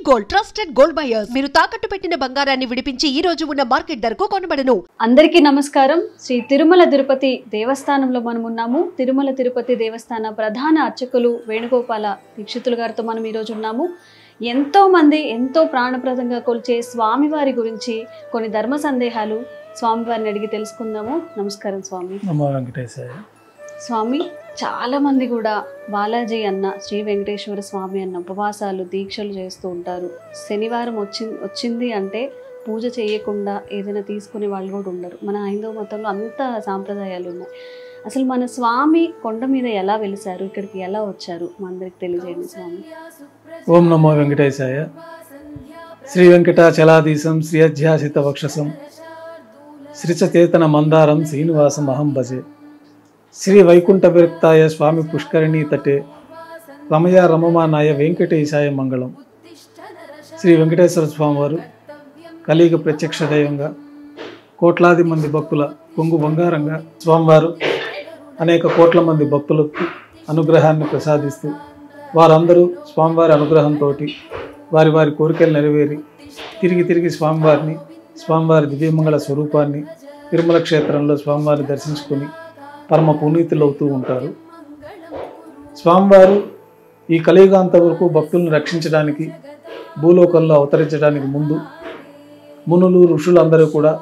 Gold trusted gold buyers మీరు తాకట్టు పెట్టిన బంగారాన్ని విడిపించి ఈ రోజు ఉన్న మార్కెట్ ధరకు కొనబడను. అందరికీ నమస్కారం. శ్రీ తిరుమల తిరుపతి దేవస్థానంలో మనం ఉన్నాము. తిరుమల తిరుపతి దేవస్థాన ప్రధాన అర్చకులు వేణుగోపాల దీక్షితులు గారితో మనం ఈరోజు ఉన్నాము. ఎంతో మంది ఎంతో ప్రాణప్రదంగా కొలిచే స్వామివారి గురించి కొన్ని ధర్మ సందేహాలు స్వామివారిని అడిగి తెలుసుకుందాము. నమస్కారం స్వామి. నమో వెంకటేశాయ. స్వామి, చాలా మంది కూడా బాలాజీ అన్న, శ్రీ వెంకటేశ్వర స్వామి అన్న ఉపవాసాలు దీక్షలు చేస్తూ ఉంటారు. శనివారం వచ్చింది అంటే పూజ చేయకుండా ఏదైనా తీసుకునే వాళ్ళు కూడా ఉండరు. మన హైందవ మతంలో అంత సాంప్రదాయాలు ఉన్నాయి. అసలు మన స్వామి కొండ మీద ఎలా వెలిసారు, ఇక్కడికి ఎలా వచ్చారు, మా అందరికి తెలియజేయండి స్వామి. ఓం నమో వెంకటేశాయ. శ్రీ వెంకటాచలాధీశం శ్రీ అధ్యాసిత వక్షసం శ్రీచచేతన మందారం శ్రీనివాసం అహం భజే. శ్రీ వైకుంఠ విరక్తాయ స్వామి పుష్కరిణీ తటే రమయ రమమానాయ వెంకటేశాయ మంగళం. శ్రీ వెంకటేశ్వర స్వామివారు కలియుగ ప్రత్యక్ష దైవంగా కోట్లాది మంది భక్తుల కొంగు బంగారంగా స్వామివారు అనేక కోట్ల మంది భక్తులకు అనుగ్రహాన్ని ప్రసాదిస్తూ వారందరూ స్వామివారి అనుగ్రహంతో వారి వారి కోరికలు నెరవేరి తిరిగి తిరిగి స్వామివారి దివ్యమంగళ స్వరూపాన్ని తిరుమల క్షేత్రంలో స్వామివారిని దర్శించుకొని పరమ పునీతులు అవుతూ ఉంటారు. స్వామివారు ఈ కలియుగాంత వరకు భక్తులను రక్షించడానికి భూలోకంలో అవతరించడానికి ముందు మునులు ఋషులందరూ కూడా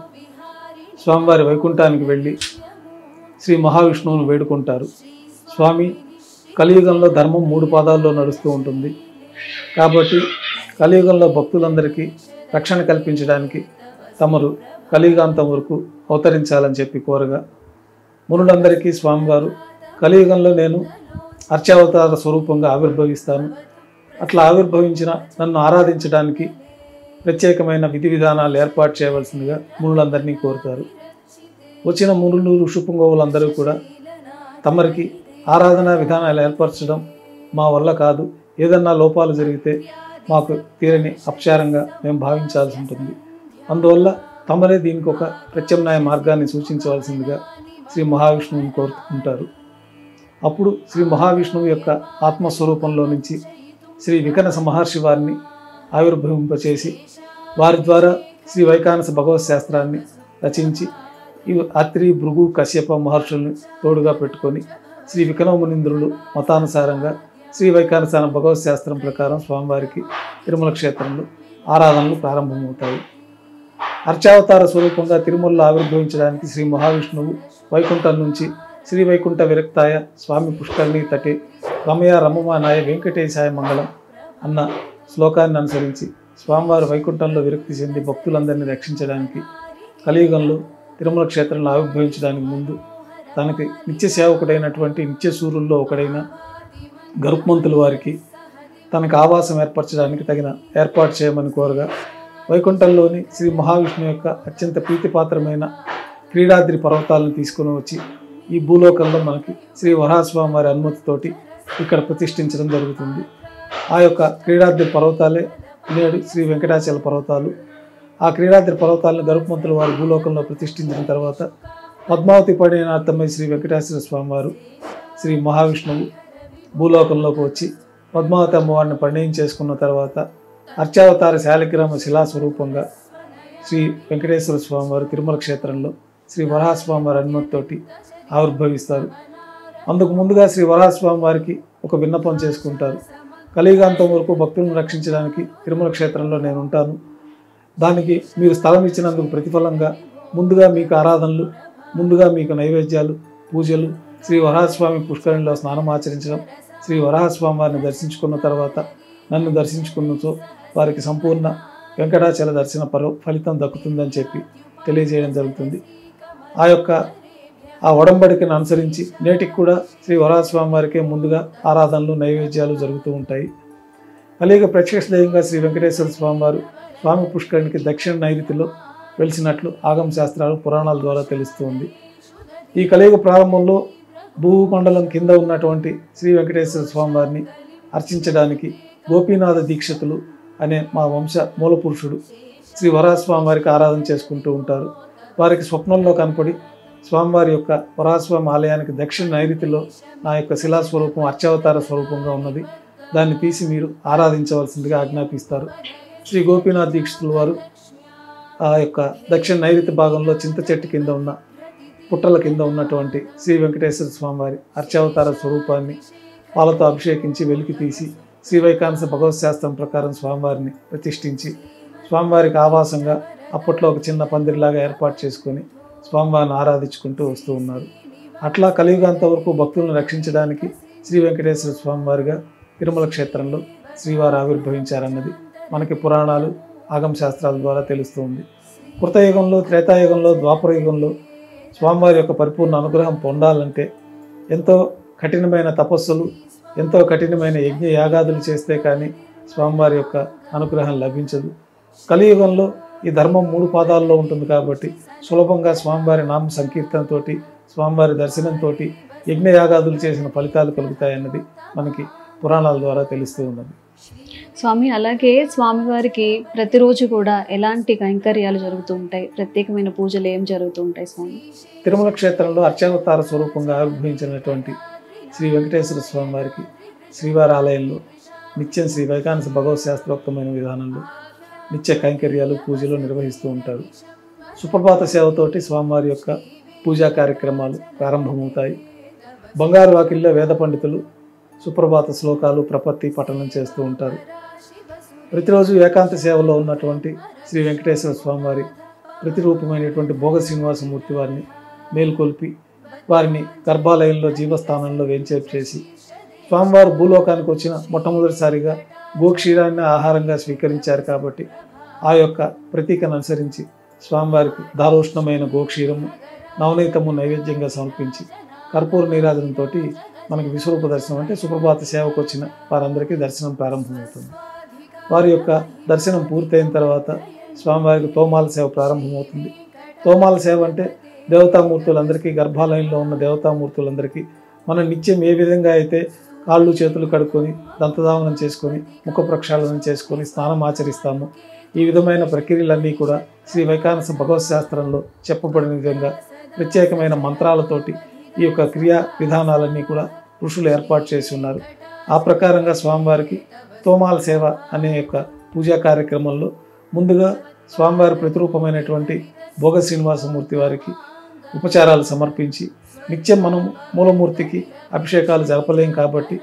స్వామివారి వైకుంఠానికి వెళ్ళి శ్రీ మహావిష్ణువును వేడుకుంటారు. స్వామి, కలియుగంలో ధర్మం 3 పాదాల్లో నడుస్తూ ఉంటుంది కాబట్టి కలియుగంలో భక్తులందరికీ రక్షణ కల్పించడానికి తమరు కలియుగాంతం వరకు అవతరించాలని చెప్పి కోరగా మునులందరికీ స్వామివారు కలియుగంలో నేను అర్చావతార స్వరూపంగా ఆవిర్భవిస్తాను, అట్లా ఆవిర్భవించిన నన్ను ఆరాధించడానికి ప్రత్యేకమైన విధి విధానాలు ఏర్పాటు చేయవలసిందిగా మునులందరినీ కోరుతారు. వచ్చిన మునులు ఋషిపుంగవులందరూ కూడా తమరికి ఆరాధనా విధానాలు ఏర్పరచడం మా వల్ల కాదు, ఏదన్నా లోపాలు జరిగితే మాకు తీరని అపచారంగా మేము భావించాల్సి ఉంటుంది, అందువల్ల తమరే దీనికి ఒక ప్రత్యామ్నాయ మార్గాన్ని సూచించవలసిందిగా శ్రీ మహావిష్ణువుని కోరుకుంటారు. అప్పుడు శ్రీ మహావిష్ణువు యొక్క ఆత్మస్వరూపంలో నుంచి శ్రీ వికనస మహర్షి వారిని ఆవిర్భవింపచేసి వారి ద్వారా శ్రీ వైఖానస భగవత్ శాస్త్రాన్ని రచించి ఈ అత్రి భృగు కశ్యప మహర్షుల్ని తోడుగా పెట్టుకొని శ్రీ వికనమునీంద్రులు మతానుసారంగా శ్రీ వైఖానస భగవత్ శాస్త్రం ప్రకారం స్వామివారికి తిరుమల క్షేత్రంలో ఆరాధనలు ప్రారంభమవుతాయి. అర్చావతార స్వరూపంగా తిరుమలలో ఆవిర్భవించడానికి శ్రీ మహావిష్ణువు వైకుంఠం నుంచి శ్రీ వైకుంఠ విరక్తాయ స్వామి పుష్కరిణీ తటే రమయ రమమానాయ వెంకటేశాయ మంగళం అన్న శ్లోకాన్ని అనుసరించి స్వామివారు వైకుంఠంలో విరక్తి చెంది భక్తులందరినీ రక్షించడానికి కలియుగంలో తిరుమల క్షేత్రంలో ఆవిర్భవించడానికి ముందు తనకి నిత్య సేవకుడైనటువంటి నిత్య సూర్యుల్లో ఒకడైన గరుత్మంతుల వారికి తనకు ఆవాసం ఏర్పరచడానికి తగిన ఏర్పాటు చేయమని కోరగా వైకుంఠంలోని శ్రీ మహావిష్ణువు యొక్క అత్యంత ప్రీతిపాత్రమైన క్రీడాద్రి పర్వతాలను తీసుకుని వచ్చి ఈ భూలోకంలో మనకి శ్రీ వరాహస్వామి వారి అనుమతితోటి ఇక్కడ ప్రతిష్ఠించడం జరుగుతుంది. ఆ యొక్క క్రీడాద్రి పర్వతాలే నేడు శ్రీ వెంకటాచల పర్వతాలు. ఆ క్రీడాద్రి పర్వతాలను గరుత్మంతుల వారు భూలోకంలో ప్రతిష్ఠించిన తర్వాత పద్మావతి పరిణయార్థమై శ్రీ వెంకటేశ్వర స్వామి వారు శ్రీ మహావిష్ణువు భూలోకంలోకి వచ్చి పద్మావతి అమ్మవారిని పరిణయం చేసుకున్న తర్వాత అర్చావతార శాలిగ్రామ శిలాస్వరూపంగా శ్రీ వెంకటేశ్వర స్వామి వారు తిరుమల క్షేత్రంలో శ్రీ వరాహస్వామి వారి అనుమతితోటి ఆవిర్భవిస్తారు. అందుకు ముందుగా శ్రీ వరాహస్వామి వారికి ఒక విన్నపం చేసుకుంటారు. కలియుగాంతం వరకు భక్తులను రక్షించడానికి తిరుమల క్షేత్రంలో నేను ఉంటాను, దానికి మీరు స్థలం ఇచ్చినందుకు ప్రతిఫలంగా ముందుగా మీకు ఆరాధనలు, ముందుగా మీకు నైవేద్యాలు, పూజలు, శ్రీ వరాహస్వామి పుష్కరిణిలో స్నానం ఆచరించడం, శ్రీ వరాహస్వామి వారిని దర్శించుకున్న తర్వాత నన్ను దర్శించుకున్నతో వారికి సంపూర్ణ వెంకటాచల దర్శన ఫలితం దక్కుతుందని చెప్పి తెలియజేయడం జరుగుతుంది. ఆ ఒడంబడికను అనుసరించి నేటికి కూడా శ్రీ వరాహస్వామి వారికే ముందుగా ఆరాధనలు, నైవేద్యాలు జరుగుతూ ఉంటాయి. కలియుగ ప్రత్యక్ష దైవంగా శ్రీ వెంకటేశ్వర స్వామి వారు స్వామి పుష్కరిణికి దక్షిణ నైరుతిలో వెలిసినట్లు ఆగమ శాస్త్రాలు, పురాణాల ద్వారా తెలుస్తూ ఉంది. ఈ కలియుగ ప్రారంభంలో భూమండలం కింద ఉన్నటువంటి శ్రీ వెంకటేశ్వర స్వామి వారిని అర్చించడానికి గోపీనాథ దీక్షితులు అనే మా వంశ మూలపురుషుడు శ్రీ వరాహస్వామి వారికి ఆరాధన చేసుకుంటూ ఉంటారు. వారికి స్వప్నంలో కనపడి స్వామివారి యొక్క వరాహస్వామి ఆలయానికి దక్షిణ నైరుతిలో నా యొక్క శిలాస్వరూపం అర్చావతార స్వరూపంగా ఉన్నది, దాన్ని తీసి మీరు ఆరాధించవలసిందిగా ఆజ్ఞాపిస్తారు. శ్రీ గోపీనాథ్ దీక్షితుల వారు ఆ యొక్క దక్షిణ నైరుతి భాగంలో చింత చెట్టు కింద ఉన్న పుట్టల కింద ఉన్నటువంటి శ్రీ వెంకటేశ్వర స్వామివారి అర్చావతార స్వరూపాన్ని పాలతో అభిషేకించి వెలికి తీసి శ్రీ వైకానస భగవత్ శాస్త్రం ప్రకారం స్వామివారిని ప్రతిష్ఠించి స్వామివారికి ఆవాసంగా అప్పట్లో ఒక చిన్న పందిరిలాగా ఏర్పాటు చేసుకొని స్వామివారిని ఆరాధించుకుంటూ వస్తూ ఉన్నారు. అట్లా కలియుగాంత వరకు భక్తులను రక్షించడానికి శ్రీ వెంకటేశ్వర స్వామివారిగా తిరుమల క్షేత్రంలో శ్రీవారు ఆవిర్భవించారన్నది మనకి పురాణాలు ఆగమ శాస్త్రాల ద్వారా తెలుస్తుంది. కృతయుగంలో, త్రేతాయుగంలో, ద్వాపర యుగంలో స్వామివారి యొక్క పరిపూర్ణ అనుగ్రహం పొందాలంటే ఎంతో కఠినమైన తపస్సులు, ఎంతో కఠినమైన యజ్ఞ యాగాదులు చేస్తే కానీ స్వామివారి యొక్క అనుగ్రహం లభించదు. కలియుగంలో ఈ ధర్మం 3 పాదాల్లో ఉంటుంది కాబట్టి సులభంగా స్వామివారి నామ సంకీర్తనతోటి, స్వామివారి దర్శనంతో యజ్ఞయాగాదులు చేసిన ఫలితాలు కలుగుతాయన్నది మనకి పురాణాల ద్వారా తెలుస్తూ ఉన్నది. స్వామి, అలాగే స్వామివారికి ప్రతిరోజు కూడా ఎలాంటి కైంకర్యాలు జరుగుతూ ఉంటాయి? ప్రత్యేకమైన పూజలు ఏం జరుగుతూ ఉంటాయి స్వామి? తిరుమల క్షేత్రంలో అర్చావతార స్వరూపంగా ఆవిర్భవించినటువంటి శ్రీ వెంకటేశ్వర స్వామి వారికి శ్రీవారి ఆలయంలో నిత్యం శ్రీ వైకానస భగవత్ శాస్త్రోక్తమైన విధానంలో నిత్య కైంకర్యాలు, పూజలు నిర్వహిస్తూ ఉంటారు. సుప్రభాత సేవతోటి స్వామివారి యొక్క పూజా కార్యక్రమాలు ప్రారంభమవుతాయి. బంగారు వాకిల్లో వేద పండితులు సుప్రభాత శ్లోకాలు, ప్రపత్తి పఠనం చేస్తూ ఉంటారు. ప్రతిరోజు ఏకాంత సేవలో ఉన్నటువంటి శ్రీ వెంకటేశ్వర స్వామివారి ప్రతిరూపమైనటువంటి భోగ శ్రీనివాసమూర్తి వారిని మేల్కొల్పి వారిని గర్భాలయంలో జీవస్థానంలో వేంచేపు చేసి స్వామివారు భూలోకానికి వచ్చిన మొట్టమొదటిసారిగా గోక్షీరాన్ని ఆహారంగా స్వీకరించారు కాబట్టి ఆ యొక్క ప్రతీకను అనుసరించి స్వామివారికి దారోష్ణమైన గోక్షీరము, నవనీతము నైవేద్యంగా సమర్పించి కర్పూర నీరాజనంతో మనకి విశ్వరూప దర్శనం అంటే సుప్రభాత సేవకు వచ్చిన వారందరికీ దర్శనం ప్రారంభమవుతుంది. వారి యొక్క దర్శనం పూర్తయిన తర్వాత స్వామివారికి తోమాల సేవ ప్రారంభమవుతుంది. తోమాల సేవ అంటే దేవతామూర్తులందరికీ, గర్భాలయంలో ఉన్న దేవతామూర్తులందరికీ మనం నిత్యం ఏ విధంగా అయితే కాళ్ళు చేతులు కడుక్కొని దంతధావనం చేసుకొని ముఖ ప్రక్షాళనం చేసుకొని స్నానం ఆచరిస్తాము, ఈ విధమైన ప్రక్రియలన్నీ కూడా శ్రీ వైకానస భగవత్ శాస్త్రంలో చెప్పబడిన విధంగా ప్రత్యేకమైన మంత్రాలతోటి ఈ యొక్క క్రియా విధానాలన్నీ కూడా ఋషులు ఏర్పాటు చేసి ఉన్నారు. ఆ ప్రకారంగా స్వామివారికి తోమాల సేవ అనే యొక్క పూజా కార్యక్రమంలో ముందుగా స్వామివారి ప్రతిరూపమైనటువంటి భోగ శ్రీనివాసమూర్తి వారికి ఉపచారాలు సమర్పించి నిత్యం మనం మూలమూర్తికి అభిషేకాలు జరపలేం కాబట్టి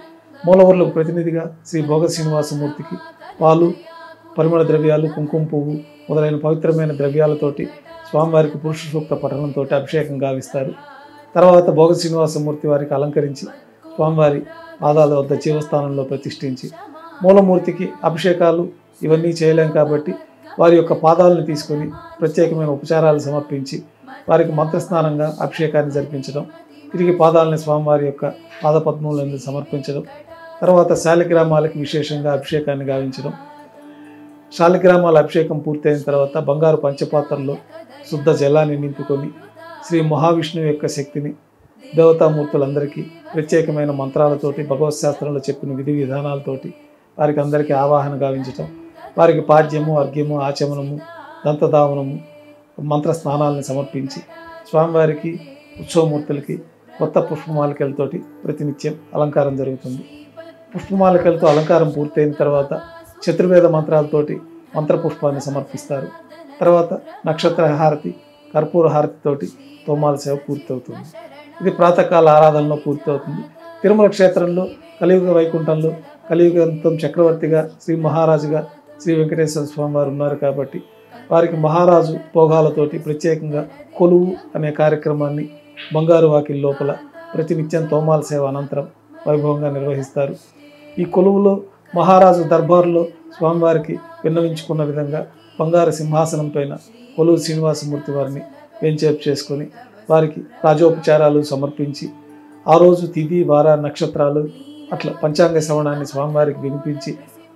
మూలవర్లకు ప్రతినిధిగా శ్రీ భోగ శ్రీనివాసమూర్తికి పాలు, పరిమళ ద్రవ్యాలు, కుంకుమ పువ్వు మొదలైన పవిత్రమైన ద్రవ్యాలతోటి స్వామివారికి పురుష సూక్త పఠనంతో అభిషేకం గావిస్తారు. తర్వాత భోగ శ్రీనివాసమూర్తి వారికి అలంకరించి స్వామివారి పాదాల వద్ద జీవస్థానంలో ప్రతిష్ఠించి మూలమూర్తికి అభిషేకాలు ఇవన్నీ చేయలేం కాబట్టి వారి యొక్క పాదాలను తీసుకొని ప్రత్యేకమైన ఉపచారాలు సమర్పించి వారికి మంత్రస్నానంగా అభిషేకాన్ని జరిపించడం, తిరిగి పాదాలని స్వామివారి యొక్క పాదపద్మములను సమర్పించడం, తర్వాత శాలిగ్రామాలకి విశేషంగా అభిషేకాన్ని గావించడం. శాలిగ్రామాల అభిషేకం పూర్తయిన తర్వాత బంగారు పంచపాత్రలో శుద్ధ జలాన్ని నింపుకొని శ్రీ మహావిష్ణువు యొక్క శక్తిని దేవతామూర్తులందరికీ ప్రత్యేకమైన మంత్రాలతోటి భగవత్ శాస్త్రంలో చెప్పిన విధి విధానాలతోటి వారికి అందరికీ ఆవాహన గావించటం, వారికి పాద్యము, అర్ఘ్యము, ఆచమనము, దంతధావనము, మంత్ర స్నానాలను సమర్పించి స్వామివారికి ఉత్సవమూర్తులకి కొత్త పుష్పమాలికలతోటి ప్రతినిత్యం అలంకారం జరుగుతుంది. పుష్పమాలికలతో అలంకారం పూర్తయిన తర్వాత చతుర్వేద మంత్రాలతోటి మంత్రపుష్పాన్ని సమర్పిస్తారు. తర్వాత నక్షత్ర హారతి, కర్పూర హారతితోటి తోమాల సేవ పూర్తవుతుంది. ఇది ప్రాతకాల ఆరాధనలో పూర్తవుతుంది. తిరుమల క్షేత్రంలో కలియుగ వైకుంఠంలో కలియుగంతం చక్రవర్తిగా శ్రీ మహారాజుగా శ్రీ వెంకటేశ్వర స్వామి వారు ఉన్నారు కాబట్టి వారికి మహారాజు భోగాలతోటి ప్రత్యేకంగా కొలువు అనే కార్యక్రమాన్ని బంగారు వాకిల్ లోపల ప్రతినిత్యం తోమాల సేవ అనంతరం వైభవంగా నిర్వహిస్తారు. ఈ కొలువులో మహారాజు దర్బారులో స్వామివారికి విన్నవించుకున్న విధంగా బంగారు సింహాసనం పైన కొలువు శ్రీనివాసమూర్తి వారిని వెంచేపు చేసుకొని వారికి రాజోపచారాలు సమర్పించి ఆ రోజు తిథి, వార, నక్షత్రాలు అట్లా పంచాంగ శ్రవణాన్ని స్వామివారికి వినిపించి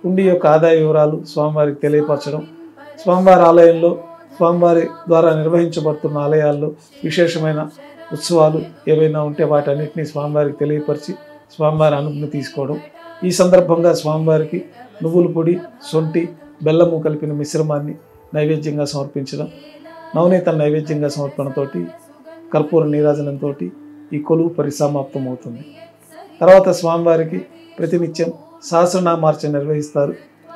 ఉండి యొక్క ఆదాయ వివరాలు స్వామివారికి తెలియపరచడం, స్వామివారి ఆలయంలో స్వామివారి ద్వారా నిర్వహించబడుతున్న ఆలయాల్లో విశేషమైన ఉత్సవాలు ఏవైనా ఉంటే వాటన్నిటినీ స్వామివారికి తెలియపరిచి స్వామివారి అనుజ్ఞ తీసుకోవడం. ఈ సందర్భంగా స్వామివారికి నువ్వుల పొడి, సొంటి, బెల్లము కలిపిన మిశ్రమాన్ని నైవేద్యంగా సమర్పించడం, నవనీత నైవేద్యంగా సమర్పణతోటి కర్పూర నీరాజనంతో ఈ కొలువు పరిసమాప్తం అవుతుంది. తర్వాత స్వామివారికి ప్రతినిత్యం సహస్రనామార్చన నిర్వహిస్తారు.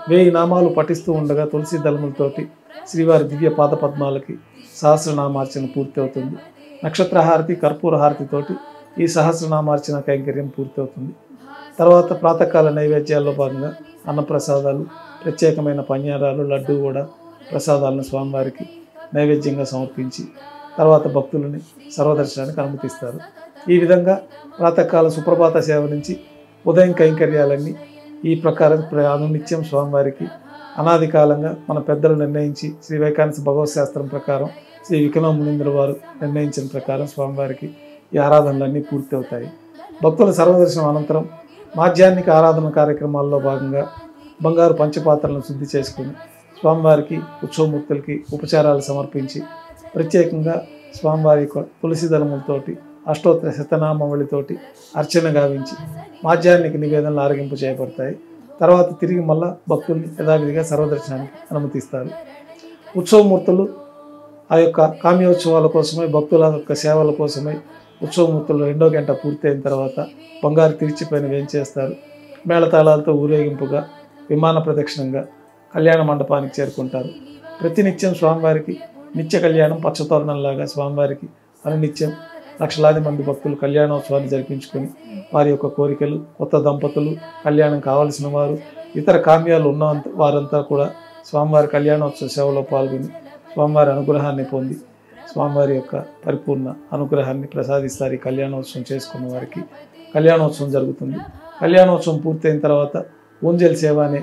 1000 నామాలు పఠిస్తూ ఉండగా తులసి దళములతోటి శ్రీవారి దివ్య పాద పద్మాలకి సహస్రనామార్చన పూర్తి అవుతుంది. నక్షత్ర హారతి, కర్పూర హారతితోటి ఈ సహస్రనామార్చన కైంకర్యం పూర్తి అవుతుంది. తర్వాత ప్రాతకాల నైవేద్యాల్లో భాగంగా అన్నప్రసాదాలు, ప్రత్యేకమైన పన్యారాలు, లడ్డు కూడా ప్రసాదాలను స్వామివారికి నైవేద్యంగా సమర్పించి తర్వాత భక్తులని సర్వదర్శనానికి అనుమతిస్తారు. ఈ విధంగా ప్రాతకాల సుప్రభాత సేవ నుంచి ఉదయం కైంకర్యాలన్నీ ఈ ప్రకారం అనునిత్యం స్వామివారికి అనాది కాలంగా మన పెద్దలు నిర్ణయించి శ్రీ వైకానస భగవత్ శాస్త్రం ప్రకారం శ్రీ వికనవ మునీంద్ర వారు నిర్ణయించిన ప్రకారం స్వామివారికి ఈ ఆరాధనలన్నీ పూర్తి అవుతాయి. భక్తుల సర్వదర్శనం అనంతరం మాధ్యాహ్నిక ఆరాధన కార్యక్రమాల్లో భాగంగా బంగారు పంచపాత్రలను శుద్ధి చేసుకుని స్వామివారికి ఉత్సవమూర్తులకి ఉపచారాలు సమర్పించి ప్రత్యేకంగా స్వామివారి యొక్క తులసి దళములతోటి అష్టోత్తర శతనామావళితోటి అర్చన గావించి మాధ్యాహ్నిక నివేదనలు ఆరగింపు చేయబడతాయి. తర్వాత తిరిగి మళ్ళా భక్తుల్ని యథావిధిగా సర్వదర్శనానికి అనుమతిస్తారు. ఉత్సవమూర్తులు ఆ యొక్క కామ్యోత్సవాల కోసమై, భక్తుల యొక్క సేవల కోసమై ఉత్సవమూర్తులు 2వ గంట పూర్తయిన తర్వాత బంగారు తిరిచిపైన వేంచేస్తారు. మేళతాళాలతో ఊరేగింపుగా విమాన ప్రదక్షిణంగా కళ్యాణ మండపానికి చేరుకుంటారు. ప్రతినిత్యం స్వామివారికి నిత్య కళ్యాణం పచ్చతోరణంలాగా స్వామివారికి అనునిత్యం లక్షలాది మంది భక్తులు కళ్యాణోత్సవాన్ని జరిపించుకొని వారి యొక్క కోరికలు, కొత్త దంపతులు, కళ్యాణం కావలసిన వారు, ఇతర కామ్యాలు ఉన్న వారంతా కూడా స్వామివారి కళ్యాణోత్సవ సేవలో పాల్గొని స్వామివారి అనుగ్రహాన్ని పొంది స్వామివారి యొక్క పరిపూర్ణ అనుగ్రహాన్ని ప్రసాదిస్తారు. ఈ కళ్యాణోత్సవం చేసుకున్న వారికి కళ్యాణోత్సవం జరుగుతుంది. కళ్యాణోత్సవం పూర్తయిన తర్వాత ఊంజల్ సేవ అనే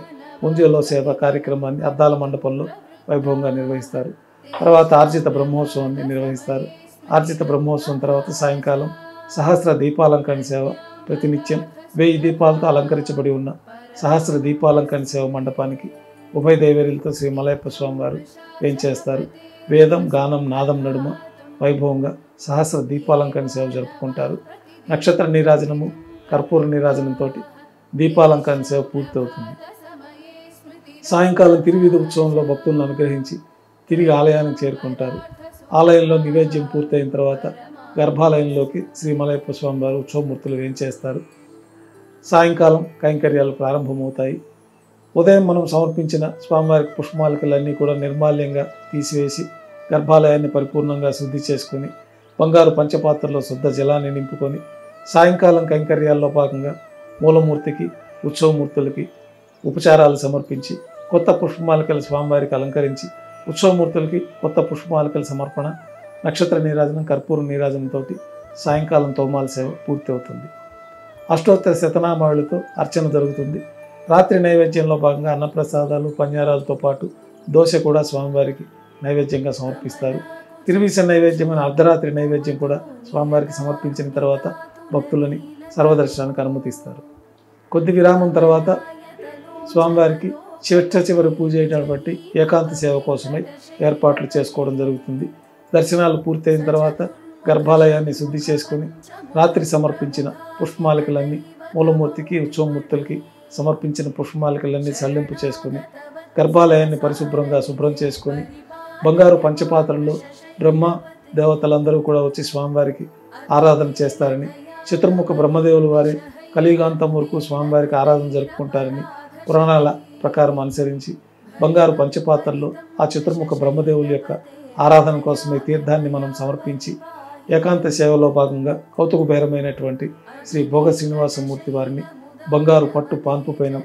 ఊంజల్లో సేవ కార్యక్రమాన్ని అద్దాల మండపంలో వైభవంగా నిర్వహిస్తారు. తర్వాత ఆర్జిత బ్రహ్మోత్సవాన్ని నిర్వహిస్తారు. ఆర్జిత బ్రహ్మోత్సవం తర్వాత సాయంకాలం సహస్ర దీపాలంకరణ సేవ, ప్రతినిత్యం 1000 దీపాలతో అలంకరించబడి ఉన్న సహస్ర దీపాలంకరణ సేవ మండపానికి ఉభయ దేవేరులతో శ్రీ మలయప్ప స్వామివారు వేంచేస్తారు. వేదం, గానం, నాదం నడుమ వైభవంగా సహస్ర దీపాలంకరణ సేవ జరుపుకుంటారు. నక్షత్ర నీరాజనము, కర్పూర నీరాజనంతో దీపాలంకరణ సేవ పూర్తవుతుంది. సాయంకాలం తిరువీధి ఉత్సవంలో భక్తులను అనుగ్రహించి తిరిగి ఆలయానికి చేరుకుంటారు. ఆలయంలో నివేద్యం పూర్తయిన తర్వాత గర్భాలయంలోకి శ్రీ మలయప్ప స్వామివారు ఉత్సవమూర్తులు వేంచేస్తారు. సాయంకాలం కైంకర్యాలు ప్రారంభమవుతాయి. ఉదయం మనం సమర్పించిన స్వామివారికి పుష్పమాలికలన్నీ కూడా నిర్మాల్యంగా తీసివేసి గర్భాలయాన్ని పరిపూర్ణంగా శుద్ధి చేసుకుని బంగారు పంచపాత్రలో శుద్ధ జలాన్ని నింపుకొని సాయంకాలం కైంకర్యాల్లో భాగంగా మూలమూర్తికి, ఉత్సవమూర్తులకి ఉపచారాలు సమర్పించి కొత్త పుష్పమాలికల స్వామివారికి అలంకరించి ఉత్సవమూర్తులకి కొత్త పుష్పమాలికల సమర్పణ, నక్షత్ర నీరాజనం, కర్పూర నీరాజనంతో సాయంకాలం తోమాల సేవ పూర్తి అవుతుంది. అష్టోత్తర శతనామావళితో అర్చన జరుగుతుంది. రాత్రి నైవేద్యంలో భాగంగా అన్నప్రసాదాలు, పన్యారాలతో పాటు దోశ కూడా స్వామివారికి నైవేద్యంగా సమర్పిస్తారు. తిరువీస నైవేద్యమైన అర్ధరాత్రి నైవేద్యం కూడా స్వామివారికి సమర్పించిన తర్వాత భక్తులని సర్వదర్శనానికి అనుమతిస్తారు. కొద్ది విరామం తర్వాత స్వామివారికి చివరి పూజ చేయడం బట్టి ఏకాంత సేవ కోసమై ఏర్పాట్లు చేసుకోవడం జరుగుతుంది. దర్శనాలు పూర్తయిన తర్వాత గర్భాలయాన్ని శుద్ధి చేసుకొని రాత్రి సమర్పించిన పుష్పమాలికలన్నీ మూలమూర్తికి, ఉత్సవమూర్తులకి సమర్పించిన పుష్పమాలికలన్నీ సల్లింపు చేసుకొని గర్భాలయాన్ని పరిశుభ్రంగా శుభ్రం చేసుకొని బంగారు పంచపాత్రల్లో బ్రహ్మ దేవతలందరూ కూడా వచ్చి స్వామివారికి ఆరాధన చేస్తారని, చతుర్ముఖ బ్రహ్మదేవులు వారి కలియుగాంతం వరకు స్వామివారికి ఆరాధన జరుపుకుంటారని పురాణాల ప్రకారం అనుసరించి బంగారు పంచపాత్రల్లో ఆ చతుర్ముఖ బ్రహ్మదేవుల యొక్క ఆరాధన కోసమే తీర్థాన్ని మనం సమర్పించి ఏకాంత సేవలో భాగంగా కౌతుకబేరమైనటువంటి శ్రీ భోగ శ్రీనివాసమూర్తి వారిని బంగారు పట్టు పాన్పు పైన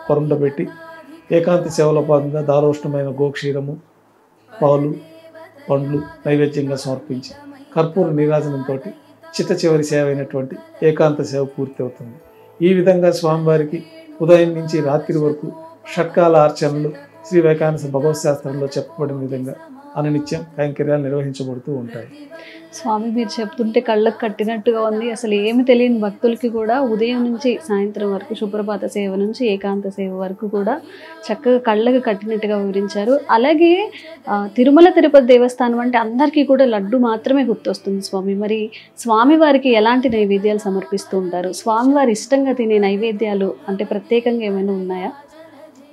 పరుండబెట్టి ఏకాంత సేవలో భాగంగా దారోష్ణమైన గోక్షీరము, పాలు, పండ్లు నైవేద్యంగా సమర్పించి కర్పూర నీరాజనంతో చిట్ట చివరి సేవ అయినటువంటి ఏకాంత సేవ పూర్తి అవుతుంది. ఈ విధంగా స్వామివారికి ఉదయం నుంచి రాత్రి వరకు షట్కాల అర్చనలు శ్రీ వైకానస భగవత్ శాస్త్రంలో చెప్పబడిన విధంగా అనునిత్యం కైంకర్యాలు నిర్వహించబడుతూ ఉంటాయి. స్వామి, మీరు చెప్తుంటే కళ్ళకు కట్టినట్టుగా ఉంది. అసలు ఏమి తెలియని భక్తులకి కూడా ఉదయం నుంచి సాయంత్రం వరకు సుప్రభాత సేవ నుంచి ఏకాంత సేవ వరకు కూడా చక్కగా కళ్ళకు కట్టినట్టుగా వివరించారు. అలాగే తిరుమల తిరుపతి దేవస్థానం అంటే అందరికీ కూడా లడ్డు మాత్రమే గుర్తొస్తుంది స్వామి. మరి స్వామివారికి ఎలాంటి నైవేద్యాలు సమర్పిస్తూ ఉంటారు? స్వామివారి ఇష్టంగా తినే నైవేద్యాలు అంటే ప్రత్యేకంగా ఏమైనా ఉన్నాయా?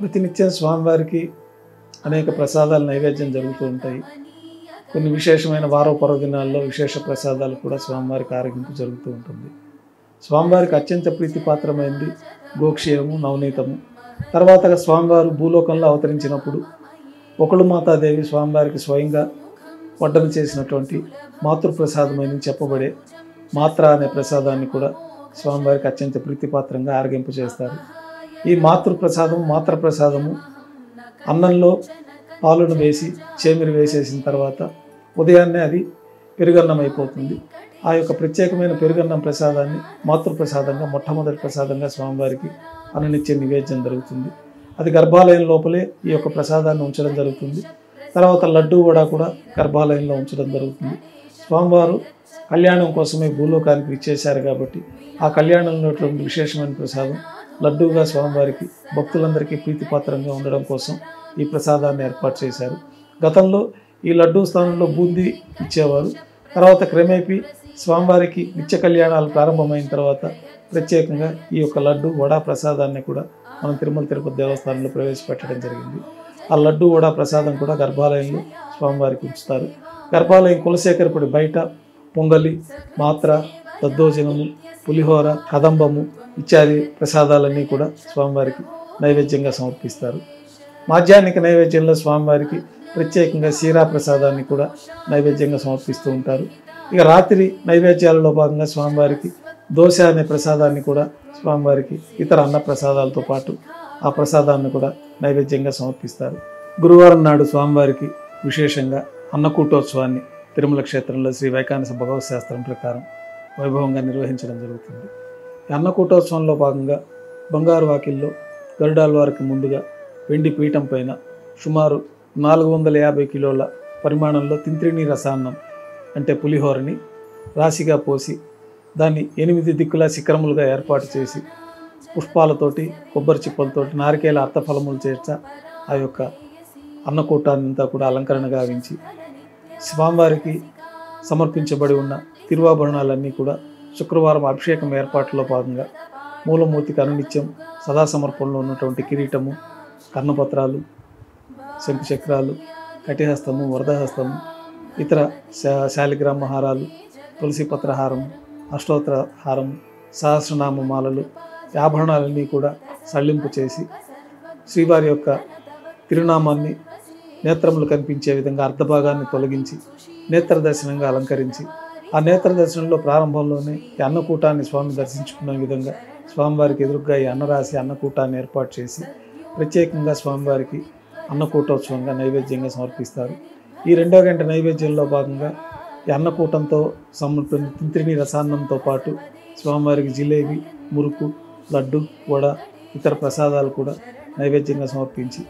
ప్రతినిత్యం స్వామివారికి అనేక ప్రసాదాలు నైవేద్యం జరుగుతూ ఉంటాయి. కొన్ని విశేషమైన వారో పర్వదినాల్లో విశేష ప్రసాదాలు కూడా స్వామివారికి ఆరగింపు జరుగుతూ ఉంటుంది. స్వామివారికి అత్యంత ప్రీతిపాత్రమైంది గోక్షేయము, నవనీతము. తర్వాత స్వామివారు భూలోకంలో అవతరించినప్పుడు ఒకళ్ళు మాతాదేవి స్వామివారికి స్వయంగా వడ్డన చేసినటువంటి మాతృప్రసాదమని చెప్పబడే మాత్ర అనే ప్రసాదాన్ని కూడా స్వామివారికి అత్యంత ప్రీతిపాత్రంగా ఆరగింపు చేస్తారు. ఈ మాతృప్రసాదము అన్నంలో పాలను వేసి చేమిరి వేసేసిన తర్వాత ఉదయాన్నే అది పెరుగన్నం అయిపోతుంది. ఆ యొక్క ప్రత్యేకమైన పెరుగన్నం ప్రసాదాన్ని మాతృప్రసాదంగా మొట్టమొదటి ప్రసాదంగా స్వామివారికి అనునిత్య నివేద్యం జరుగుతుంది. అది గర్భాలయం లోపలే ఈ యొక్క ప్రసాదాన్ని ఉంచడం జరుగుతుంది. తర్వాత లడ్డూ కూడా గర్భాలయంలో ఉంచడం జరుగుతుంది. స్వామివారు కళ్యాణం కోసమే భూలోకానికి ఇచ్చేశారు కాబట్టి ఆ కళ్యాణంలో విశేషమైన ప్రసాదం లడ్డూగా స్వామివారికి భక్తులందరికీ ప్రీతిపాత్రంగా ఉండడం కోసం ఈ ప్రసాదాన్ని ఏర్పాటు చేశారు. గతంలో ఈ లడ్డూ స్థానంలో బూందీ ఇచ్చేవారు. తర్వాత క్రమేపీ స్వామివారికి నిత్య కళ్యాణాలు ప్రారంభమైన తర్వాత ప్రత్యేకంగా ఈ యొక్క లడ్డు వడా ప్రసాదాన్ని కూడా మనం తిరుమల తిరుపతి దేవస్థానంలో ప్రవేశపెట్టడం జరిగింది. ఆ లడ్డు వడా ప్రసాదం కూడా గర్భాలయంలో స్వామివారికి ఉంచుతారు. గర్భాలయం కులశేఖరపుడి బయట పొంగలి, మాత్ర, దద్దోజనము, పులిహోర, కదంబము ఇత్యాది ప్రసాదాలన్నీ కూడా స్వామివారికి నైవేద్యంగా సమర్పిస్తారు. మాధ్యాహ్నిక నైవేద్యంలో స్వామివారికి ప్రత్యేకంగా సీరా ప్రసాదాన్ని కూడా నైవేద్యంగా సమర్పిస్తూ ఉంటారు. ఇక రాత్రి నైవేద్యాలలో భాగంగా స్వామివారికి దోశ అనే ప్రసాదాన్ని కూడా స్వామివారికి ఇతర అన్న ప్రసాదాలతో పాటు ఆ ప్రసాదాన్ని కూడా నైవేద్యంగా సమర్పిస్తారు. గురువారం నాడు స్వామివారికి విశేషంగా అన్నకూటోత్సవాన్ని తిరుమల క్షేత్రంలో శ్రీ వైకానస భగవత్ శాస్త్రం ప్రకారం వైభవంగా నిర్వహించడం జరుగుతుంది. ఈ అన్నకూటోత్సవంలో భాగంగా బంగారు వాకిల్లో గరుడాల్వారికి ముందుగా వెండి పీఠం పైన సుమారు 450 కిలోల పరిమాణంలో తింత్రిణీ రసాన్నం అంటే పులిహోరని రాశిగా పోసి దాన్ని 8 దిక్కుల శిఖరములుగా ఏర్పాటు చేసి పుష్పాలతోటి, కొబ్బరి చిప్పలతోటి, నారికేల అర్థఫలములు చేర్చ ఆ యొక్క అన్నకూటాన్నంతా కూడా అలంకరణ గావించి స్వామివారికి సమర్పించబడి ఉన్న తిరువాభరణాలన్నీ కూడా శుక్రవారం అభిషేకం ఏర్పాట్లలో భాగంగా మూలమూర్తికి అనునిత్యం సదా సమర్పణలో ఉన్నటువంటి కిరీటము, కర్ణపత్రాలు, శంకుచక్రాలు, కటిహస్తము, వరదహస్తము, ఇతర శాలిగ్రామ హారాలు, తులసి పత్రహారము, అష్టోత్తర హారము, సహస్రనామ మాలలు, ఆభరణాలన్నీ కూడా సళ్ళింపు చేసి శ్రీవారి యొక్క తిరునామాన్ని నేత్రములు కనిపించే విధంగా అర్ధభాగాన్ని తొలగించి నేత్ర దర్శనంగా అలంకరించి ఆ నేత్ర దర్శనంలో ప్రారంభంలోనే ఈ అన్నకూటాన్ని స్వామి దర్శించుకున్న విధంగా స్వామివారికి ఎదురుగా ఈ అన్నరాశి అన్నకూటాన్ని ఏర్పాటు చేసి ప్రత్యేకంగా స్వామివారికి అన్నకూటోత్సవంగా నైవేద్యంగా సమర్పిస్తారు. ఈ 2వ గంట నైవేద్యంలో భాగంగా ఈ అన్నకూటంతో తింత్రిణీ రసాన్నంతో పాటు స్వామివారికి జిలేబీ, మురుకు, లడ్డు, వడ, ఇతర ప్రసాదాలు కూడా నైవేద్యంగా సమర్పించి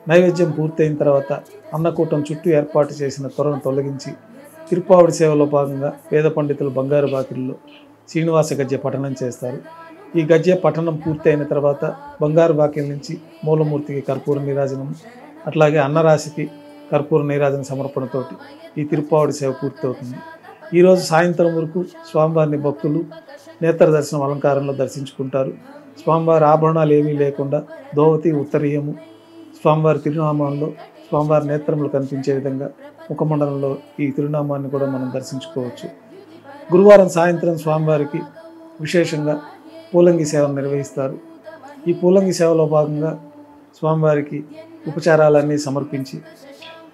నైవేద్యం పూర్తయిన తర్వాత అన్నకూటం చుట్టూ ఏర్పాటు చేసిన త్వరను తొలగించి తిరుప్పావడి సేవలో భాగంగా వేద పండితులు బంగారు బాకిల్లో శ్రీనివాస గద్య పఠనం చేస్తారు. ఈ గద్య పఠనం పూర్తయిన తర్వాత బంగారు బాకిల నుంచి మూలమూర్తికి కర్పూర నీరాజనం, అట్లాగే అన్నరాశికి కర్పూర నీరాజన సమర్పణతోటి ఈ తిరుప్పావడి సేవ పూర్తవుతుంది. ఈరోజు సాయంత్రం వరకు స్వామివారిని భక్తులు నేత్ర దర్శనం అలంకారంలో దర్శించుకుంటారు. స్వామివారి ఆభరణాలు ఏమీ లేకుండా దోవతి, ఉత్తరీయము, స్వామివారి తిరునామంలో స్వామివారి నేత్రములు కనిపించే విధంగా ముఖమండలంలో ఈ తిరునామాన్ని కూడా మనం దర్శించుకోవచ్చు. గురువారం సాయంత్రం స్వామివారికి విశేషంగా పూలంగి సేవను నిర్వహిస్తారు. ఈ పూలంగి సేవలో భాగంగా స్వామివారికి ఉపచారాలన్నీ సమర్పించి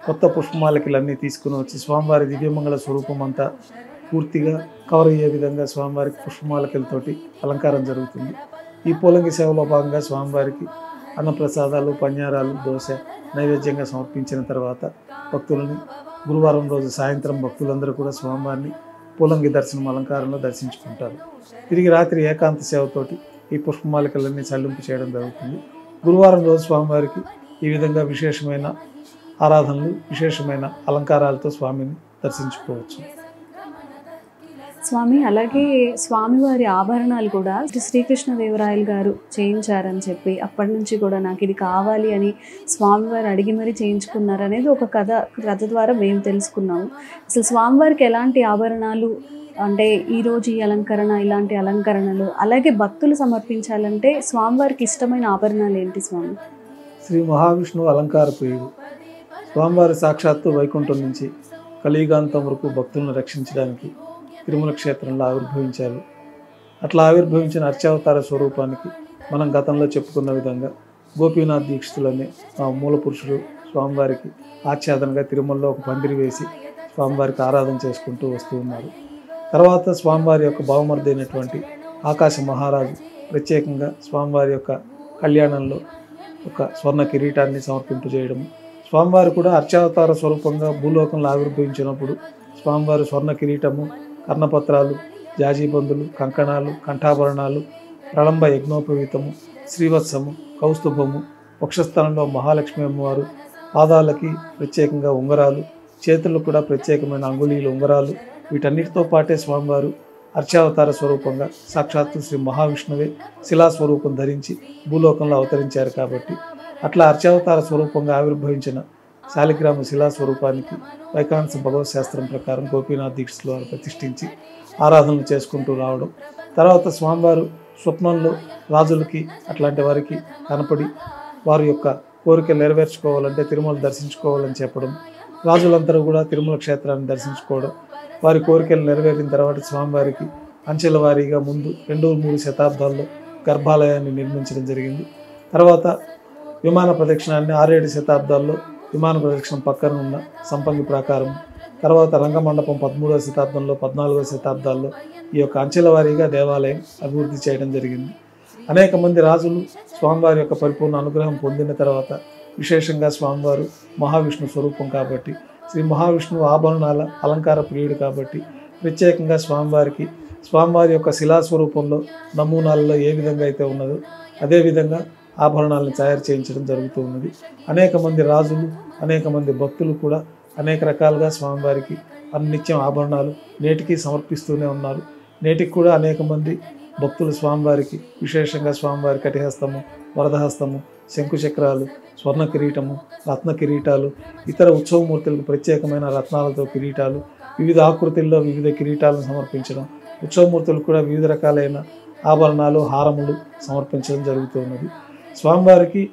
కొత్త పుష్పమాలికలన్నీ తీసుకుని వచ్చి స్వామివారి దివ్యమంగళ స్వరూపం అంతా పూర్తిగా కవర్ అయ్యే విధంగా స్వామివారికి పుష్పమాలికలతోటి అలంకారం జరుగుతుంది. ఈ పూలంగి సేవలో భాగంగా స్వామివారికి అన్నప్రసాదాలు, పన్యారాలు, దోశ నైవేద్యంగా సమర్పించిన తర్వాత భక్తులని గురువారం రోజు సాయంత్రం భక్తులందరూ కూడా స్వామివారిని పూలంగి దర్శనం అలంకారంలో దర్శించుకుంటారు. తిరిగి రాత్రి ఏకాంత సేవతోటి ఈ పుష్పమాలికలన్నీ చల్లింపు చేయడం జరుగుతుంది. గురువారం రోజు స్వామివారికి ఈ విధంగా విశేషమైన ఆరాధనలు, విశేషమైన అలంకారాలతో స్వామిని దర్శించుకోవచ్చు. స్వామి, అలాగే స్వామివారి ఆభరణాలు కూడా శ్రీకృష్ణదేవరాయలు గారు చేయించారని చెప్పి అప్పటి నుంచి కూడా నాకు ఇది కావాలి అని స్వామివారు అడిగి మరీ చేయించుకున్నారు అనేది ఒక కథ ద్వారా మేము తెలుసుకున్నాము. అసలు స్వామివారికి ఎలాంటి ఆభరణాలు అంటే ఈరోజు ఈ అలంకరణ, ఇలాంటి అలంకరణలు, అలాగే భక్తులు సమర్పించాలంటే స్వామివారికి ఇష్టమైన ఆభరణాలు ఏంటి స్వామి? శ్రీ మహావిష్ణువు అలంకార ప్రియుడు. స్వామివారి సాక్షాత్తు వైకుంఠం నుంచి కలియుగాంతం వరకు భక్తులను రక్షించడానికి తిరుమల క్షేత్రంలో ఆవిర్భవించారు. అట్లా ఆవిర్భవించిన అర్చావతార స్వరూపానికి మనం గతంలో చెప్పుకున్న విధంగా గోపీనాథ్ దీక్షితులనే మూల పురుషుడు స్వామివారికి ఆచ్ఛాదనగా తిరుమలలో ఒక పందిరి వేసి స్వామివారికి ఆరాధన చేసుకుంటూ వస్తూ ఉన్నారు. తర్వాత స్వామివారి యొక్క బావమరిది అయినటువంటి ఆకాశ మహారాజు ప్రత్యేకంగా స్వామివారి యొక్క కళ్యాణంలో ఒక స్వర్ణ కిరీటాన్ని సమర్పింపజేయడం, స్వామివారు కూడా అర్చావతార స్వరూపంగా భూలోకంలో ఆవిర్భవించినప్పుడు స్వామివారు స్వర్ణ కిరీటము, కర్ణపత్రాలు, జాజీబందులు, కంకణాలు, కంఠాభరణాలు, ప్రళంబ యజ్ఞోపవీతము, శ్రీవత్సము, కౌస్తుభము, వక్షస్థలంలో మహాలక్ష్మి అమ్మవారు, పాదాలకి ప్రత్యేకంగా ఉంగరాలు, చేతులకు కూడా ప్రత్యేకమైన అంగుళీలు ఉంగరాలు, వీటన్నిటితో పాటే స్వామివారు అర్చావతార స్వరూపంగా సాక్షాత్తు శ్రీ మహావిష్ణువే శిలాస్వరూపం ధరించి భూలోకంలో అవతరించారు. కాబట్టి అట్లా అర్చావతార స్వరూపంగా ఆవిర్భవించిన శాలిగ్రామ శిలాస్వరూపానికి వైకాంస భగవత్ శాస్త్రం ప్రకారం గోపీనాథ్ దీక్షితుల వారు ప్రతిష్ఠించి ఆరాధనలు చేసుకుంటూ రావడం, తర్వాత స్వామివారు స్వప్నంలో రాజులకి అట్లాంటి వారికి కనపడి వారి యొక్క కోరికలు నెరవేర్చుకోవాలంటే తిరుమల దర్శించుకోవాలని చెప్పడం, రాజులందరూ కూడా తిరుమల క్షేత్రాన్ని దర్శించుకోవడం, వారి కోరికలు నెరవేరిన తర్వాత స్వామివారికి అంచెల వారీగా ముందు 2-3 శతాబ్దాల్లో గర్భాలయాన్ని నిర్మించడం జరిగింది. తర్వాత విమాన ప్రదక్షిణాన్ని 6-7 శతాబ్దాల్లో విమాన ప్రదక్షిణం పక్కన ఉన్న సంపంగి ప్రాకారం, తర్వాత రంగమండపం 13వ శతాబ్దంలో 14వ శతాబ్దాల్లో ఈ యొక్క అంచెల వారీగా దేవాలయం అభివృద్ధి చేయడం జరిగింది. అనేక మంది రాజులు స్వామివారి యొక్క పరిపూర్ణ అనుగ్రహం పొందిన తర్వాత విశేషంగా స్వామివారు మహావిష్ణు స్వరూపం కాబట్టి, శ్రీ మహావిష్ణువు ఆభరణాల అలంకార ప్రియుడు కాబట్టి ప్రత్యేకంగా స్వామివారి యొక్క శిలాస్వరూపంలో నమూనాలలో ఏ విధంగా అయితే ఉన్నదో అదేవిధంగా ఆభరణాలను తయారు చేయించడం జరుగుతూ ఉన్నది. అనేక మంది రాజులు, అనేక మంది భక్తులు కూడా అనేక రకాలుగా స్వామివారికి అన్నిత్యం ఆభరణాలు నేటికి సమర్పిస్తూనే ఉన్నారు. నేటికి కూడా అనేక మంది భక్తులు స్వామివారికి విశేషంగా స్వామివారి కటిహస్తము, వరదహస్తము, శంకుచక్రాలు, స్వర్ణ కిరీటము, రత్న కిరీటాలు, ఇతర ఉత్సవమూర్తులకు ప్రత్యేకమైన రత్నాలతో కిరీటాలు, వివిధ ఆకృతుల్లో వివిధ కిరీటాలను సమర్పించడం, ఉత్సవమూర్తులు కూడా వివిధ రకాలైన ఆభరణాలు, హారములు సమర్పించడం జరుగుతూ ఉన్నది. స్వామివారికి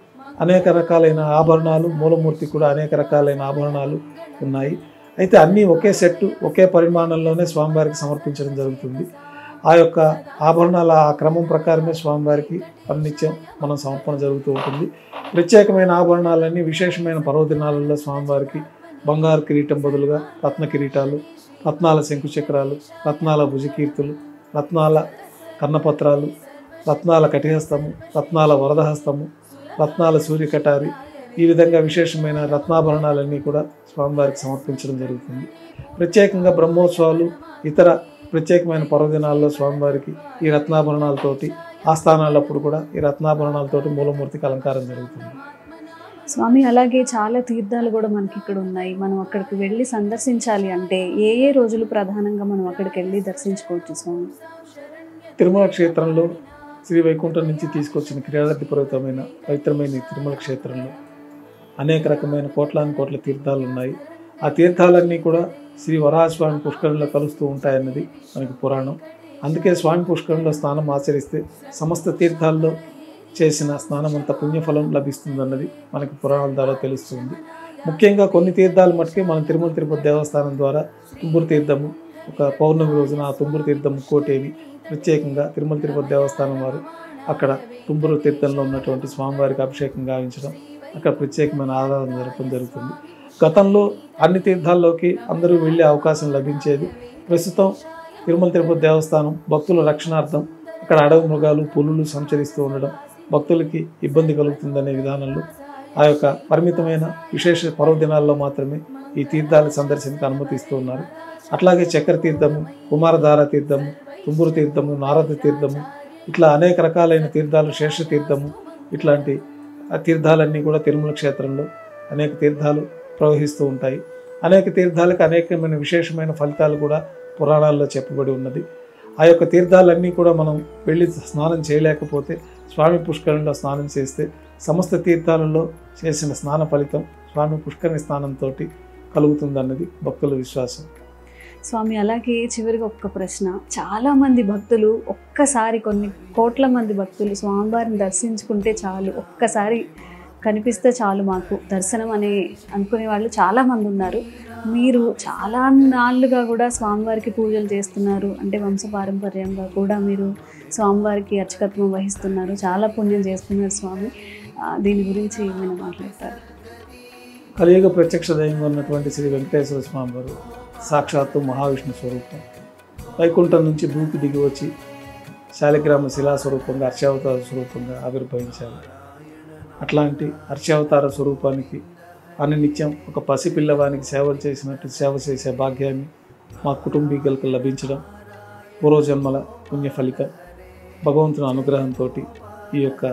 అనేక రకాలైన ఆభరణాలు, మూలమూర్తి కూడా అనేక రకాలైన ఆభరణాలు ఉన్నాయి. అయితే అన్నీ ఒకే సెట్టు, ఒకే పరిమాణంలోనే స్వామివారికి సమర్పించడం జరుగుతుంది. ఆ యొక్క ఆభరణాల ఆ క్రమం ప్రకారమే స్వామివారికి అన్నిత్యం మనం సమర్పణ జరుగుతూ ఉంటుంది. ప్రత్యేకమైన ఆభరణాలన్నీ విశేషమైన పర్వదినాలలో స్వామివారికి బంగారు కిరీటం బదులుగా రత్న కిరీటాలు, రత్నాల శంకుచక్రాలు, రత్నాల భుజకీర్తులు, రత్నాల కర్ణపత్రాలు, రత్నాల కటిహస్తము, రత్నాల వరదహస్తము, రత్నాల సూర్యకటారి, ఈ విధంగా విశేషమైన రత్నాభరణాలన్నీ కూడా స్వామివారికి సమర్పించడం జరుగుతుంది. ప్రత్యేకంగా బ్రహ్మోత్సవాలు, ఇతర ప్రత్యేకమైన పర్వదినాల్లో స్వామివారికి ఈ రత్నాభరణాలతోటి, ఆస్థానాలప్పుడు కూడా ఈ రత్నాభరణాలతోటి మూలమూర్తికి అలంకారం జరుగుతుంది. స్వామి, అలాగే చాలా తీర్థాలు కూడా మనకి ఇక్కడ ఉన్నాయి. మనం అక్కడికి వెళ్ళి సందర్శించాలి అంటే ఏ ఏ రోజులు ప్రధానంగా మనం అక్కడికి వెళ్ళి దర్శించుకోవచ్చు స్వామి? తిరుమల క్షేత్రంలో శ్రీ వైకుంఠం నుంచి తీసుకొచ్చిన క్రీడాధిపూరితమైన పవిత్రమైన తిరుమల క్షేత్రంలో అనేక రకమైన కోట్ల తీర్థాలు ఉన్నాయి. ఆ తీర్థాలన్నీ కూడా శ్రీ వరాహస్వామి పుష్కరంలో కలుస్తూ ఉంటాయన్నది మనకి పురాణం. అందుకే స్వామి పుష్కరంలో స్నానం ఆచరిస్తే సమస్త తీర్థాల్లో చేసిన స్నానం అంత పుణ్యఫలం లభిస్తుందన్నది మనకి పురాణాల ద్వారా తెలుస్తుంది. ముఖ్యంగా కొన్ని తీర్థాలు మటుకే మనం తిరుమల తిరుపతి దేవస్థానం ద్వారా తుంబురు తీర్థము, ఒక పౌర్ణమి రోజున ఆ తుంబురు తీర్థం ముక్కోటేని ప్రత్యేకంగా తిరుమల తిరుపతి దేవస్థానం వారు అక్కడ తుంబురు తీర్థంలో ఉన్నటువంటి స్వామివారికి అభిషేకం గావించడం, అక్కడ ప్రత్యేకమైన ఆరాధన జరపడం జరుగుతుంది. గతంలో అన్ని తీర్థాల్లోకి అందరూ వెళ్ళే అవకాశం లభించేది. ప్రస్తుతం తిరుమల తిరుపతి దేవస్థానం భక్తుల రక్షణార్థం అక్కడ అడవి మృగాలు, పులులు సంచరిస్తూ ఉండడం భక్తులకి ఇబ్బంది కలుగుతుందనే విధానంలో ఆ యొక్క పరిమితమైన విశేష పర్వదినాల్లో మాత్రమే ఈ తీర్థాల సందర్శనకు అనుమతిస్తూ ఉన్నారు. అట్లాగే చక్ర తీర్థము, కుమారధార తీర్థము, తుంబురు తీర్థము, నారద తీర్థము, ఇట్లా అనేక రకాలైన తీర్థాలు, శేష తీర్థము, ఇట్లాంటి తీర్థాలన్నీ కూడా తిరుమల క్షేత్రంలో అనేక తీర్థాలు ప్రవహిస్తూ ఉంటాయి. అనేక తీర్థాలకు అనేకమైన విశేషమైన ఫలితాలు కూడా పురాణాల్లో చెప్పబడి ఉన్నది. ఆ యొక్క తీర్థాలన్నీ కూడా మనం వెళ్ళి స్నానం చేయలేకపోతే స్వామి పుష్కరంలో స్నానం చేస్తే సమస్త తీర్థాలలో చేసిన స్నాన ఫలితం స్వామి పుష్కరిణి స్నానంతో కలుగుతుందన్నది భక్తుల విశ్వాసం. స్వామి, అలాగే చివరిగా ఒక్క ప్రశ్న. చాలామంది భక్తులు ఒక్కసారి, కొన్ని కోట్ల మంది భక్తులు స్వామివారిని దర్శించుకుంటే చాలు, ఒక్కసారి కనిపిస్తే చాలు మాకు దర్శనం అని అనుకునే వాళ్ళు చాలామంది ఉన్నారు. మీరు చాలా నాళ్ళుగా కూడా స్వామివారికి పూజలు చేస్తున్నారు, అంటే వంశపారంపర్యంగా కూడా మీరు స్వామివారికి అర్చకత్వం వహిస్తున్నారు, చాలా పుణ్యం చేస్తున్నారు స్వామి. దీని గురించి ఏమైనా మాట్లాడతారు? కలియుగ ప్రత్యక్ష దైవంగా ఉన్నటువంటి శ్రీ వెంకటేశ్వర స్వామి వారు సాక్షాత్తు మహావిష్ణు స్వరూపం. వైకుంఠం నుంచి భూమికి దిగి వచ్చి శాలిగ్రామ శిలా స్వరూపంగా అర్చావతార స్వరూపంగా ఆవిర్భవించారు. అట్లాంటి అర్చావతార స్వరూపానికి అనునిత్యం ఒక పసిపిల్లవానికి సేవలు చేసినట్టు సేవ చేసే భాగ్యాన్ని మా కుటుంబీకులకు లభించడం పూర్వజన్మల పుణ్య ఫలితం. భగవంతుని అనుగ్రహంతో ఈ యొక్క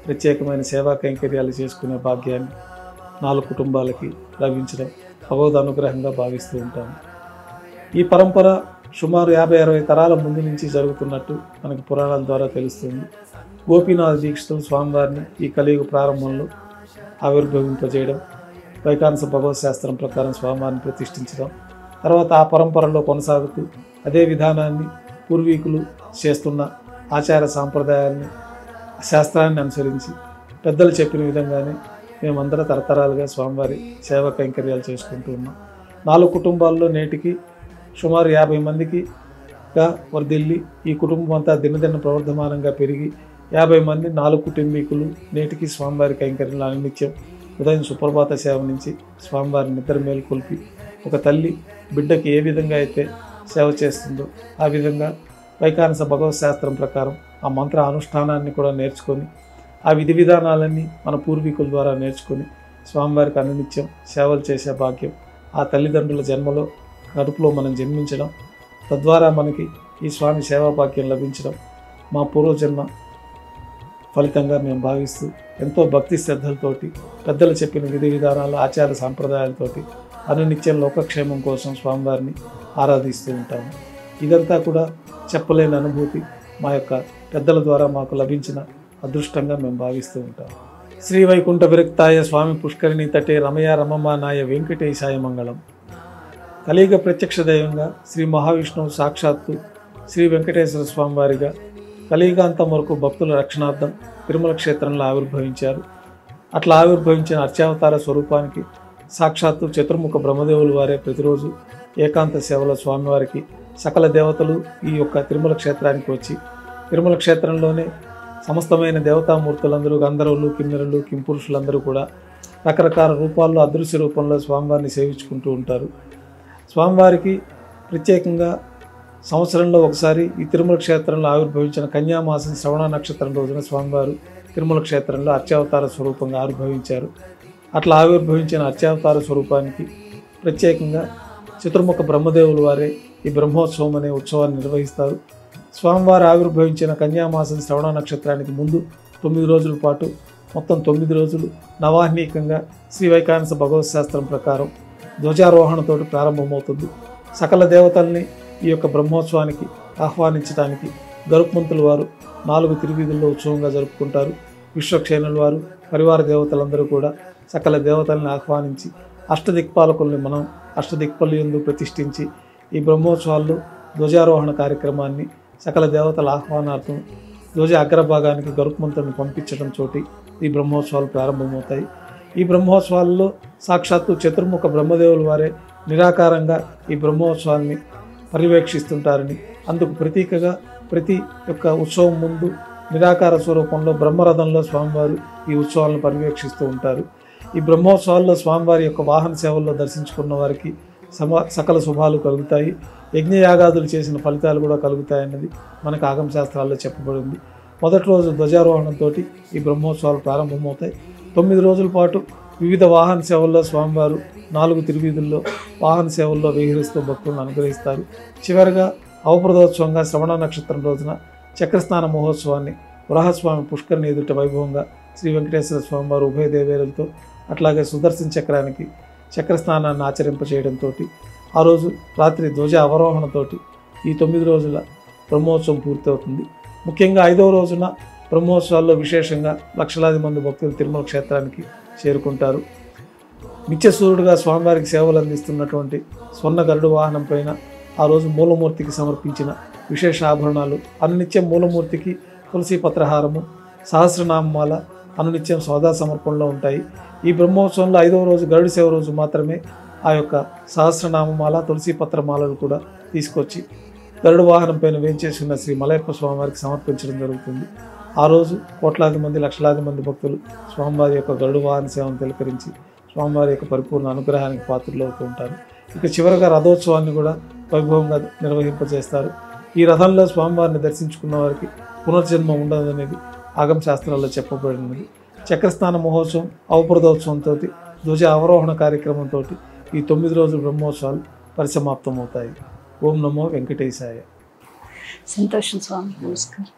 ప్రత్యేకమైన సేవా కైంకర్యాలు చేసుకునే భాగ్యాన్ని 4 కుటుంబాలకి లభించడం భగవద్ అనుగ్రహంగా భావిస్తూ ఉంటాము. ఈ పరంపర సుమారు 50-60 తరాల ముందు నుంచి జరుగుతున్నట్టు మనకి పురాణాల ద్వారా తెలుస్తుంది. గోపీనాథ దీక్షితులు స్వామివారిని ఈ కలియుగ ప్రారంభంలో ఆవిర్భవింపజేయడం, వైకానస భగవత్ శాస్త్రం ప్రకారం స్వామివారిని ప్రతిష్ఠించడం, తర్వాత ఆ పరంపరలో కొనసాగుతూ అదే విధానాన్ని పూర్వీకులు చేస్తున్న ఆచార సాంప్రదాయాల్ని శాస్త్రాన్ని అనుసరించి పెద్దలు చెప్పిన విధంగానే మేమందరం తరతరాలుగా స్వామివారి సేవా కైంకర్యాలు చేసుకుంటూ ఉన్నాం. 4 కుటుంబాల్లో నేటికి సుమారు 50 మందికిగా వర్ధిల్లి ఈ కుటుంబం అంతా దినదిన ప్రవర్ధమానంగా పెరిగి 50 మంది 4 కుటుంబీకులు నేటికి స్వామివారి కైంకర్యాలు అనునిత్యం ఉదయం సుప్రభాత సేవ నుంచి స్వామివారిని నిద్ర మేల్కొల్పి ఒక తల్లి బిడ్డకి ఏ విధంగా అయితే సేవ చేస్తుందో ఆ విధంగా వైకానస భగవత్ శాస్త్రం ప్రకారం ఆ మంత్ర అనుష్ఠానాన్ని కూడా నేర్చుకొని ఆ విధి విధానాలన్నీ మన పూర్వీకుల ద్వారా నేర్చుకొని స్వామివారికి అనునిత్యం సేవలు చేసే భాగ్యం ఆ తల్లిదండ్రుల జన్మలో కడుపులో మనం జన్మించడం, తద్వారా మనకి ఈ స్వామి సేవా భాగ్యం లభించడం మా పూర్వజన్మ ఫలితంగా మేము భావిస్తూ ఎంతో భక్తి శ్రద్ధలతోటి పెద్దలు చెప్పిన విధి విధానాలు ఆచార సాంప్రదాయాలతోటి అనునిత్యం లోకక్షేమం కోసం స్వామివారిని ఆరాధిస్తూ ఉంటాము. ఇదంతా కూడా చెప్పలేని అనుభూతి మా యొక్క పెద్దల ద్వారా మాకు లభించిన అదృష్టంగా మేము భావిస్తూ ఉంటాము. శ్రీ వైకుంఠ విరక్తాయ స్వామి పుష్కరిణి తటే రమయ రమమానాయ వెంకటేశాయ మంగళం. కలియుగ ప్రత్యక్ష దైవంగా శ్రీ మహావిష్ణువు సాక్షాత్తు శ్రీ వెంకటేశ్వర స్వామి వారిగా కలియుగాంతం వరకు భక్తుల రక్షణార్థం తిరుమల క్షేత్రంలో ఆవిర్భవించారు. అట్లా ఆవిర్భవించిన అర్చావతార స్వరూపానికి సాక్షాత్తు చతుర్ముఖ బ్రహ్మదేవులు వారే ప్రతిరోజు ఏకాంత సేవల స్వామివారికి సకల దేవతలు ఈ యొక్క తిరుమల క్షేత్రానికి వచ్చి తిరుమల క్షేత్రంలోనే సమస్తమైన దేవతామూర్తులందరూ గంధర్వులు, కిన్నెరులు, కింపురుషులందరూ కూడా రకరకాల రూపాల్లో అదృశ్య రూపంలో స్వామివారిని సేవించుకుంటూ ఉంటారు. స్వామివారికి ప్రత్యేకంగా సంవత్సరంలో ఒకసారి ఈ తిరుమల క్షేత్రంలో ఆవిర్భవించిన కన్యామాసం శ్రవణ నక్షత్రం రోజున స్వామివారు తిరుమల క్షేత్రంలో అర్చావతార స్వరూపంగా ఆవిర్భవించారు. అట్లా ఆవిర్భవించిన అర్చావతార స్వరూపానికి ప్రత్యేకంగా చతుర్ముఖ బ్రహ్మదేవులు వారే ఈ బ్రహ్మోత్సవం అనే ఉత్సవాన్ని నిర్వహిస్తారు. స్వామివారు ఆవిర్భవించిన కన్యామాసం శ్రవణ నక్షత్రానికి ముందు 9 రోజుల పాటు మొత్తం 9 రోజులు నవాహ్నికంగా శ్రీ వైకానస భగవత్ శాస్త్రం ప్రకారం ధ్వజారోహణతో ప్రారంభమవుతుంది. సకల దేవతల్ని ఈ యొక్క బ్రహ్మోత్సవానికి ఆహ్వానించడానికి గరుత్మంతుల వారు 4 తిరువీధుల్లో ఉత్సవంగా జరుపుకుంటారు. విశ్వక్షేణుల వారు పరివార దేవతలందరూ కూడా సకల దేవతల్ని ఆహ్వానించి అష్టదిక్పాలకుల్ని మనం అష్టదిక్పాలయందు ప్రతిష్ఠించి ఈ బ్రహ్మోత్సవాల్లో ధ్వజారోహణ కార్యక్రమాన్ని సకల దేవతల ఆహ్వానార్థం ధ్వజ అగ్రభాగానికి గరుత్మంతులను పంపించడం తోటి ఈ బ్రహ్మోత్సవాలు ప్రారంభమవుతాయి. ఈ బ్రహ్మోత్సవాల్లో సాక్షాత్తు చతుర్ముఖ బ్రహ్మదేవుల వారే నిరాకారంగా ఈ బ్రహ్మోత్సవాన్ని పర్యవేక్షిస్తుంటారని, అందుకు ప్రతీకగా ప్రతి యొక్క ఉత్సవం ముందు నిరాకార స్వరూపంలో బ్రహ్మరథంలో స్వామివారు ఈ ఉత్సవాలను పర్యవేక్షిస్తూ ఉంటారు. ఈ బ్రహ్మోత్సవాల్లో స్వామివారి యొక్క వాహన సేవల్లో దర్శించుకున్న వారికి సకల శుభాలు కలుగుతాయి, యజ్ఞయాగాదులు చేసిన ఫలితాలు కూడా కలుగుతాయన్నది మనకు ఆగమ శాస్త్రాల్లో చెప్పబడింది. మొదటి రోజు ధ్వజారోహణంతో ఈ బ్రహ్మోత్సవాలు ప్రారంభమవుతాయి. 9 రోజుల పాటు వివిధ వాహన సేవల్లో స్వామివారు 4 తిరువీధుల్లో వాహన సేవల్లో విహరిస్తూ భక్తులను అనుగ్రహిస్తారు. చివరిగా అవప్రదోత్సవంగా శ్రవణ నక్షత్రం రోజున చక్రస్నాన మహోత్సవాన్ని వరాహస్వామి పుష్కరిణి ఎదుట వైభవంగా శ్రీ వెంకటేశ్వర స్వామివారు ఉభయ దేవేరులతో అట్లాగే సుదర్శన చక్రానికి చక్రస్నానాన్ని ఆచరింపచేయడంతో ఆ రోజు రాత్రి ధ్వజ అవరోహణతో ఈ 9 రోజుల బ్రహ్మోత్సవం పూర్తవుతుంది. ముఖ్యంగా 5వ రోజున బ్రహ్మోత్సవాల్లో విశేషంగా లక్షలాది మంది భక్తులు తిరుమల క్షేత్రానికి చేరుకుంటారు. నిత్యసూరుడుగా స్వామివారికి సేవలు అందిస్తున్నటువంటి స్వర్ణ గరుడు వాహనం పైన ఆ రోజు మూలమూర్తికి సమర్పించిన విశేష ఆభరణాలు, అనిత్యం మూలమూర్తికి తులసి పత్రహారము, సహస్రనామాల, అనునిత్యం సోదా సమర్పణలో ఉంటాయి. ఈ బ్రహ్మోత్సవంలో 5వ రోజు గరుడ సేవ రోజు మాత్రమే ఆ యొక్క సహస్రనామమాల తులసి పత్రమాలలు కూడా తీసుకొచ్చి గరుడ వాహనం పైన వేంచేసి ఉన్న శ్రీ మలయప్ప స్వామివారికి సమర్పించడం జరుగుతుంది. ఆ రోజు కోట్లాది మంది లక్షలాది మంది భక్తులు స్వామివారి యొక్క గరుడ వాహన సేవను తిలకరించి స్వామివారి యొక్క పరిపూర్ణ అనుగ్రహానికి పాత్రలు అవుతూ ఉంటారు. ఇక చివరగా రథోత్సవాన్ని కూడా వైభవంగా నిర్వహింపజేస్తారు. ఈ రథంలో స్వామివారిని దర్శించుకున్న వారికి పునర్జన్మ ఉండదనేది ఆగమ శాస్త్రాల్లో చెప్పబడినది. చక్రస్నాన మహోత్సవం, అవప్రదోత్సవంతో, ధ్వజ అవరోహణ కార్యక్రమంతో ఈ 9 రోజుల బ్రహ్మోత్సవాలు పరిసమాప్తమవుతాయి. ఓం నమో వెంకటేశాయ. సంతోషం స్వామి. నమస్కారం.